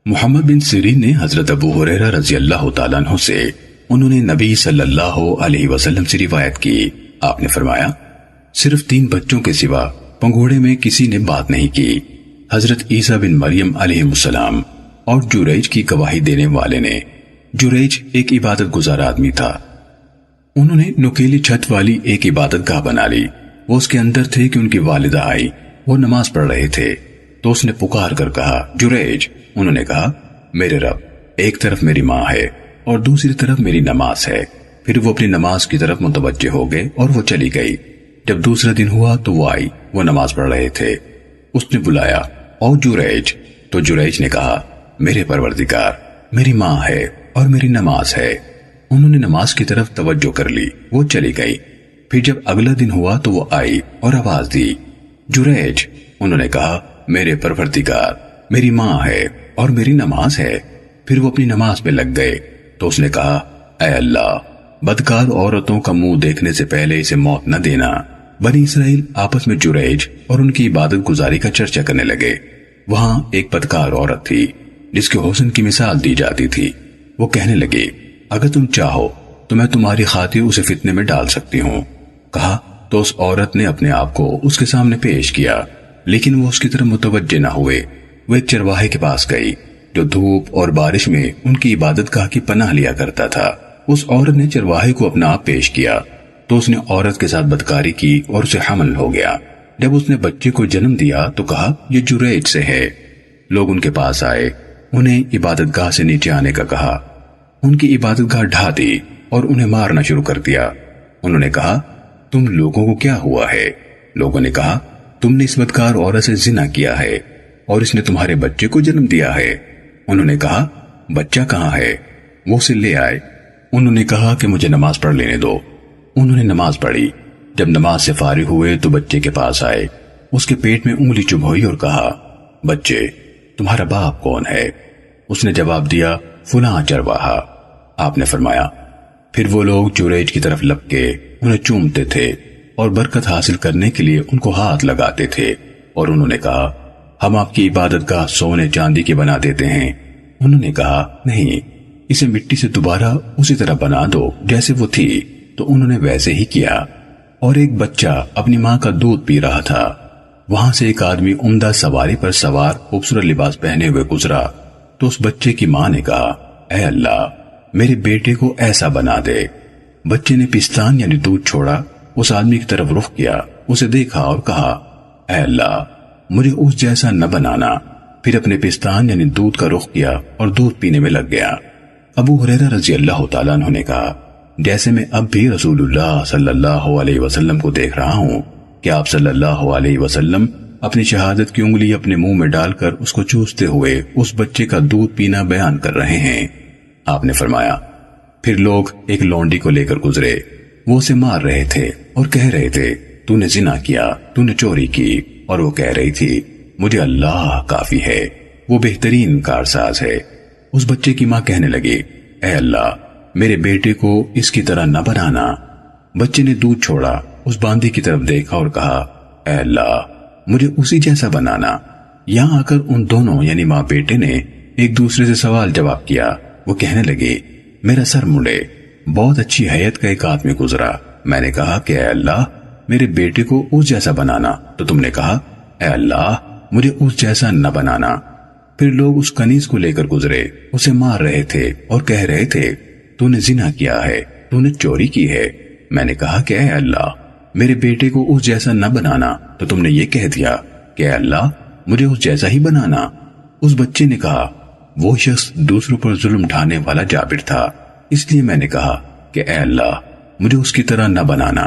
محمد بن سیرین نے حضرت ابو ہریرہ رضی اللہ تعالیٰ عنہ سے انہوں نے نبی صلی اللہ علیہ وسلم سے روایت کی، آپ نے فرمایا صرف 3 بچوں کے سوا پنگوڑے میں کسی نے بات نہیں کی، حضرت عیسیٰ بن مریم علیہ السلام اور جریج کی گواہی دینے والے نے۔ جریج ایک عبادت گزار آدمی تھا، انہوں نے نکیلی چھت والی ایک عبادت گاہ بنا لی۔ وہ اس کے اندر تھے کہ ان کی والدہ آئی، وہ نماز پڑھ رہے تھے تو اس نے پکار کر کہا جریج۔ انہوں نے کہا میرے رب، ایک طرف میری ماں ہے اور دوسری طرف میری نماز ہے۔ پھر وہ اپنی نماز کی طرف متوجہ ہو گئے اور وہ چلی گئی۔ جب دوسرا دن ہوا تو وہ آئی، وہ نماز پڑھ رہے تھے، اس نے بلایا اور جریج، تو جریج نے کہا میرے پروردگار، میری ماں ہے اور میری نماز ہے۔ انہوں نے نماز کی طرف توجہ کر لی، وہ چلی گئی۔ پھر جب اگلا دن ہوا تو وہ آئی اور آواز دی جریج۔ انہوں نے کہا میرے پروردگار، میری ماں ہے اور میری نماز ہے۔ پھر وہ اپنی نماز پہ لگ گئے تو اس نے کہا اے اللہ، بدکار عورتوں کا منہ دیکھنے سے پہلے اسے موت نہ دینا۔ بنی اسرائیل آپس میں جریج اور ان کی عبادت گزاری کا چرچا کرنے لگے۔ وہاں ایک بدکار عورت تھی جس کے حسن کی مثال دی جاتی تھی۔ وہ کہنے لگے اگر تم چاہو تو میں تمہاری خاطر اسے فتنے میں ڈال سکتی ہوں۔ کہا تو اس عورت نے اپنے آپ کو اس کے سامنے پیش کیا، لیکن وہ اس کی طرف متوجہ نہ ہوئے۔ وہ ایک چرواہے کے پاس گئی جو دھوپ اور بارش میں ان کی عبادت گاہ کی پناہ لیا کرتا تھا۔ اس عورت نے چرواہے کو اپنا آپ پیش کیا تو اس نے عورت کے ساتھ بدکاری کی اور اسے حمل ہو گیا۔ جب اس نے بچے کو جنم دیا تو کہا یہ جریج سے ہے۔ لوگ ان کے پاس آئے، انہیں عبادت گاہ سے نیچے آنے کا کہا۔ ان کی عبادت گاہ ڈھا دی اور انہیں مارنا شروع کر دیا۔ انہوں نے کہا تم لوگوں کو کیا ہوا ہے؟ لوگوں نے کہا تم نے اس بدکار عورت سے زنا کیا ہے اور اس نے تمہارے بچے کو جنم دیا ہے۔ انہوں نے کہا بچہ کہاں ہے؟ وہ اسے لے آئے۔ انہوں نے کہا کہ مجھے نماز پڑھ لینے دو۔ انہوں نے نماز پڑھی۔ جب نماز سے فارغ ہوئے تو بچے کے پاس آئے، اس کے پیٹ میں انگلی چبھوئی اور کہا بچے تمہارا باپ کون ہے؟ اس نے جواب دیا فلاں چرواہا۔ آپ نے فرمایا پھر وہ لوگ جریج کی طرف لپ کے انہیں چومتے تھے اور برکت حاصل کرنے کے لیے ان کو ہاتھ لگاتے تھے، اور انہوں نے کہا ہم آپ کی عبادت گاہ سونے چاندی کی بنا دیتے ہیں۔ انہوں نے کہا نہیں، اسے مٹی سے دوبارہ اسی طرح بنا دو جیسے وہ تھی۔ تو انہوں نے ویسے ہی کیا، اور ایک بچہ اپنی ماں کا دودھ پی رہا تھا۔ وہاں سے ایک آدمی عمدہ سواری پر سوار خوبصورت لباس پہنے ہوئے گزرا تو اس بچے کی ماں نے کہا اے اللہ، میرے بیٹے کو ایسا بنا دے۔ بچے نے پستان یعنی دودھ چھوڑا، اس آدمی کی طرف رخ کیا، اسے دیکھا اور کہا اے اللہ، مجھے اس جیسا نہ بنانا۔ پھر اپنے پستان یعنی دودھ کا رخ کیا اور دودھ پینے میں لگ گیا۔ ابو ہریرہ رضی اللہ تعالیٰ عنہ نے کہا جیسے میں اب بھی رسول اللہ صلی اللہ علیہ وسلم کو دیکھ رہا ہوں کہ آپ صلی اللہ علیہ وسلم اپنی شہادت کی انگلی اپنے منہ میں ڈال کر اس کو چوستے ہوئے اس بچے کا دودھ پینا بیان کر رہے ہیں۔ آپ نے فرمایا پھر لوگ ایک لونڈی کو لے کر گزرے، وہ اسے مار رہے تھے اور کہہ رہے تھے تو نے زنا کیا، تو نے چوری کی، اور وہ کہہ رہی تھی مجھے اللہ کافی ہے، وہ بہترین کارساز ہے۔ اس بچے کی ماں کہنے لگی اے اللہ، میرے بیٹے کو اس کی طرح نہ بنانا۔ بچے نے دودھ چھوڑا، اس باندی کی طرف دیکھا اور کہا اے اللہ، مجھے اسی جیسا بنانا۔ یہاں آ کر ان دونوں یعنی ماں بیٹے نے ایک دوسرے سے سوال جواب کیا۔ وہ کہنے لگے میرا سر مڑے۔ بہت اچھی حیت کا ایک آدمی گزرا، میں نے کہا کہ اے اللہ، میرے بیٹے کو اس جیسا بنانا، تو تم نے کہا اے اللہ، مجھے اس جیسا نہ بنانا۔ پھر لوگ اس کنیز کو لے کر گزرے، اسے مار رہے تھے اور کہہ رہے تھے تو نے زنا کیا ہے، تو نے چوری کی ہے۔ میں نے کہا کہ اے اللہ، میرے بیٹے کو اس جیسا نہ بنانا، تو تم نے یہ کہہ دیا کہ اے اللہ، مجھے اس جیسا ہی بنانا۔ اس بچے نے کہا وہ شخص دوسروں پر ظلم ڈھانے والا جابر تھا، اس لیے میں نے کہا کہ اے اللہ، مجھے اس کی طرح نہ بنانا۔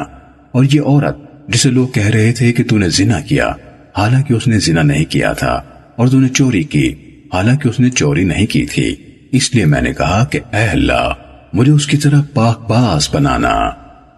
اور یہ عورت جسے لوگ کہہ رہے تھے کہ تو نے زنا کیا، حالانکہ اس نے زنا نہیں کیا تھا، اور تو نے چوری کی، حالانکہ اس نے چوری نہیں کی تھی، اس لیے میں نے کہا کہ اے اللہ، مجھے اس کی طرح پاک باز بنانا۔